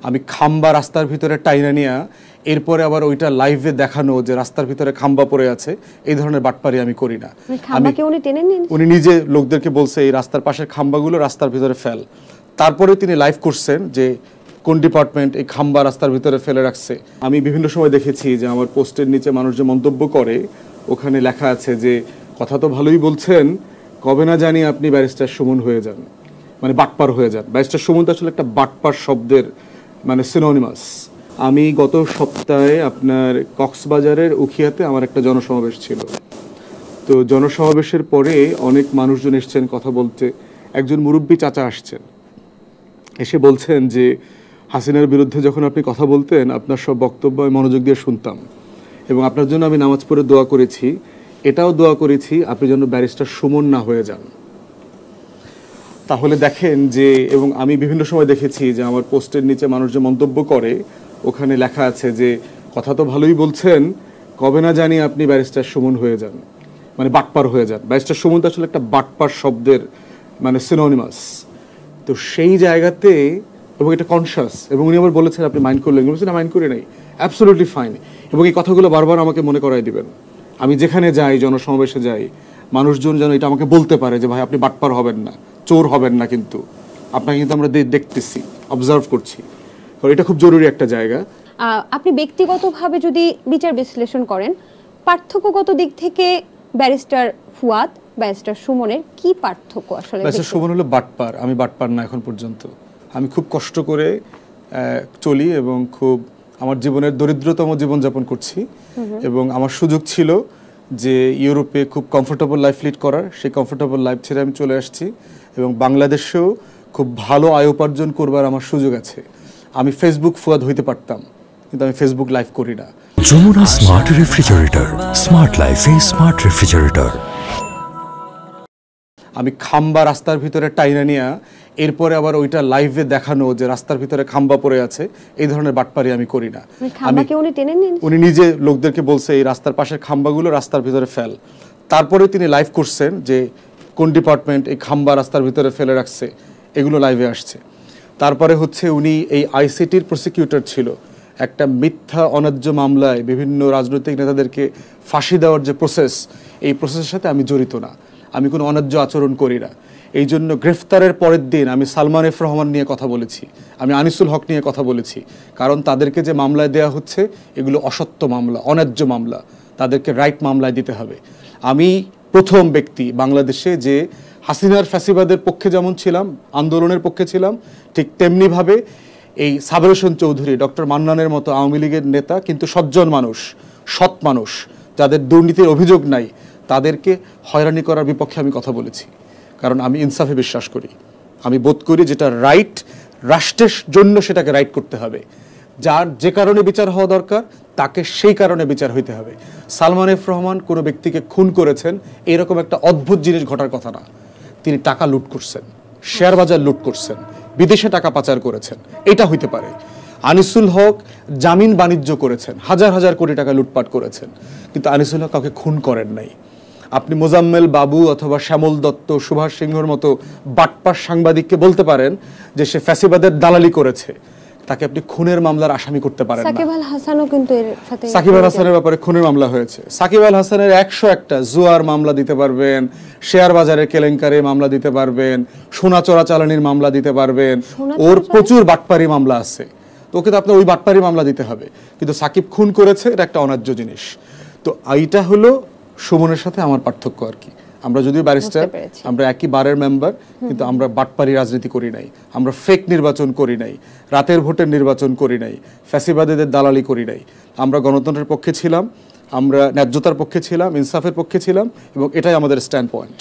আমি খাম্বা রাস্তার ভিতরে টাইনা নিয়া এরপরে আবার ওইটা লাইভে দেখানো যে রাস্তার ভিতরে খাম্বা পড়ে আছে, এই ধরনের বাটপারি আমি করি না। উনি নিজে লোকদেরকে বলছে এই রাস্তার পাশের খাম্বাগুলো রাস্তার ভিতরে ফেল। তারপরে তিনি লাইভ করছেন যে কোন ডিপার্টমেন্ট এই খাম্বা রাস্তার ভিতরে ফেলে রাখছে। আমি বিভিন্ন সময় দেখেছি যে আমার পোস্টের নিচে মানুষ যে মন্তব্য করে ওখানে লেখা আছে যে কথা তো ভালোই বলছেন, কবে না জানি আপনি ব্যারিস্টার সুমন হয়ে যান, মানে বাটপার হয়ে যান। ব্যারিস্টার সুমন তো আসলে একটা বাটপার শব্দের মানে সিনোনিমাস। আমি গত সপ্তাহে আপনার কক্সবাজারের উখিয়াতে আমার একটা জনসমাবেশ ছিল। তো জনসমাবেশের পরে অনেক মানুষজন এসছেন কথা বলতে। একজন মুরব্বী চাচা আসছেন, এসে বলছেন যে হাসিনার বিরুদ্ধে যখন আপনি কথা বলতেন আপনার সব বক্তব্য আমি মনোযোগ দিয়ে শুনতাম এবং আপনার জন্য আমি নামাজ পড়ে দোয়া করেছি, এটাও দোয়া করেছি আপনি যেন ব্যারিস্টার সুমন না হয়ে যান। তাহলে দেখেন যে, এবং আমি বিভিন্ন সময় দেখেছি যে আমার পোস্টের নিচে মানুষ যে মন্তব্য করে ওখানে লেখা আছে যে কথা তো ভালোই বলছেন, কবে না জানি আপনি ব্যারিস্টার সুমন হয়ে যান, মানে বাটপার হয়ে যান। ব্যারিস্টার সুমন তো আসলে একটা বাটপার শব্দের মানে সিনোনিমাস। তো সেই জায়গাতে, এবং এটা কনশাস, এবং উনি আবার বলেছেন আপনি মাইন্ড করলেন, বলছেন না মাইন্ড করে নাই, অ্যাবসোলিউটলি ফাইন। এবং এই কথাগুলো বারবার আমাকে মনে করাই দিবেন। আমি যেখানে যাই, জনসমাবেশে যাই, মানুষজন যেন এটা আমাকে বলতে পারে যে ভাই আপনি বাটপার হবেন না, চোর হবেন না, কিন্তু আপনাকে কিন্তু আমরা দেখতেছি, অবজার্ভ করছি। এটা খুব জরুরি একটা জায়গা। আপনি ব্যক্তিগতভাবে যদি বিচার বিশ্লেষণ করেন, পার্থক্যগত দিক থেকে ব্যারিস্টার ফুয়াদ ব্যারিস্টার সুমনের কি পার্থক্য আসলে? ব্যারিস্টার সুমন হলো বাটপার, আমি বাটপার না এখন পর্যন্ত। আমি খুব কষ্ট করে চলি এবং খুব আমার জীবনের দরিদ্রতম জীবনযাপন করছি এবং আমার সুযোগ ছিল যে ইউরোপে খুব কমফোর্টেবল লাইফ লিড করার। সেই কমফোর্টেবল লাইফ ছেড়ে আমি চলে আসছি এবং বাংলাদেশেও খুব ভালো আয় উপার্জন করবার আমার সুযোগ আছে। আমি ফেসবুক ফুয়াদ হইতে পারতাম, কিন্তু আমি ফেসবুক লাইভ করি না। যমুনা স্মার্ট রেফ্রিজারেটর, স্মার্ট লাইফে স্মার্ট রেফ্রিজারেটর। আমি খাম্বা রাস্তার ভিতরে টাইনা নিয়া এরপরে আবার ওইটা লাইভে দেখানো যে রাস্তার ভিতরে খাম্বা পড়ে আছে, এই ধরনের বাটপারি আমি করি না। উনি নিজে লোকদেরকে বলছে এই রাস্তার পাশের খাম্বাগুলো রাস্তার ভিতরে ফেল। তারপরে তিনি লাইভ করছেন যে কোন ডিপার্টমেন্ট এই খাম্বা রাস্তার ভিতরে ফেলে রাখছে, এগুলো লাইভে আসছে। তারপরে হচ্ছে উনি এই আইসিটির প্রসিকিউটর ছিল। একটা মিথ্যা অন্যায্য মামলায় বিভিন্ন রাজনৈতিক নেতাদেরকে ফাঁসি দেওয়ার যে প্রসেস, এই প্রসেসের সাথে আমি জড়িত না, আমি কোনো অন্যায্য আচরণ করি না। এই জন্য গ্রেফতারের পরের দিন আমি সালমান এফ রহমান নিয়ে কথা বলেছি, আমি আনিসুল হক নিয়ে কথা বলেছি, কারণ তাদেরকে যে মামলায় দেওয়া হচ্ছে এগুলো অসত্য মামলা, অন্যায্য মামলা, তাদেরকে রাইট মামলায় দিতে হবে। আমি প্রথম ব্যক্তি বাংলাদেশে যে হাসিনার ফ্যাসিবাদের পক্ষে যেমন ছিলাম, আন্দোলনের পক্ষে ছিলাম, ঠিক তেমনিভাবে এই সাবের হোসেন চৌধুরী, ডক্টর মান্নানের মতো আওয়ামী লীগের নেতা কিন্তু সজ্জন মানুষ, সৎ মানুষ, যাদের দুর্নীতির অভিযোগ নাই, তাদেরকে হয়রানি করার বিপক্ষে আমি কথা বলেছি। কারণ আমি ইনসাফে বিশ্বাস করি, আমি বোধ করি যেটা রাইট, রাষ্ট্রের জন্য সেটাকে রাইট করতে হবে। যার যে কারণে বিচার হওয়া দরকার তাকে সেই কারণে বিচার হইতে হবে। সালমান এফ রহমান কোনো ব্যক্তিকে খুন করেছেন, এরকম একটা অদ্ভুত জিনিস ঘটার কথা না। তিনি টাকা লুট করছেন, শেয়ার বাজার লুট করছেন, বিদেশে টাকা পাচার করেছেন, এটা হইতে পারে। আনিসুল হক জামিন বাণিজ্য করেছেন, হাজার হাজার কোটি টাকা লুটপাট করেছেন, কিন্তু আনিসুল হক কাউকে খুন করেন নাই। আপনি মোজাম্মেল বাবু অথবা শ্যামল দত্ত, সুভাষ সিংহর মতো বাটপার সাংবাদিককে বলতে পারেন যে সে ফ্যাসিবাদের দালালি করেছে, তাকে আপনি খুনের মামলার আসামি করতে পারেন না। সাকিব আল হাসানও কিন্তু এর সাথে, সাকিব আল হাসানের ব্যাপারে খুনের মামলা হয়েছে। সাকিব আল হাসানের 101টা জুয়ার মামলা দিতে পারবেন, শেয়ার বাজারের কেলেঙ্কারি মামলা দিতে পারবেন, সোনা চোরাচালানির মামলা দিতে পারবেন, ওর প্রচুর বাটপারি মামলা আছে। তো ওকে তো আপনার ওই বাটপারি মামলা দিতে হবে, কিন্তু সাকিব খুন করেছে, এটা একটা অন্যায্য জিনিস। তো এইটা হলো সুমনের সাথে আমার পার্থক্য আর কি। আমরা যদিও ব্যারিস্টার, আমরা একই বারের মেম্বার, কিন্তু আমরা বাটপারি রাজনীতি করি নাই, আমরা ফেক নির্বাচন করি নাই, রাতের ভোটের নির্বাচন করি নাই, ফ্যাসিবাদীদের দালালি করি নাই। আমরা গণতন্ত্রের পক্ষে ছিলাম, আমরা ন্যায্যতার পক্ষে ছিলাম, ইনসাফের পক্ষে ছিলাম, এবং এটাই আমাদের স্ট্যান্ড পয়েন্ট।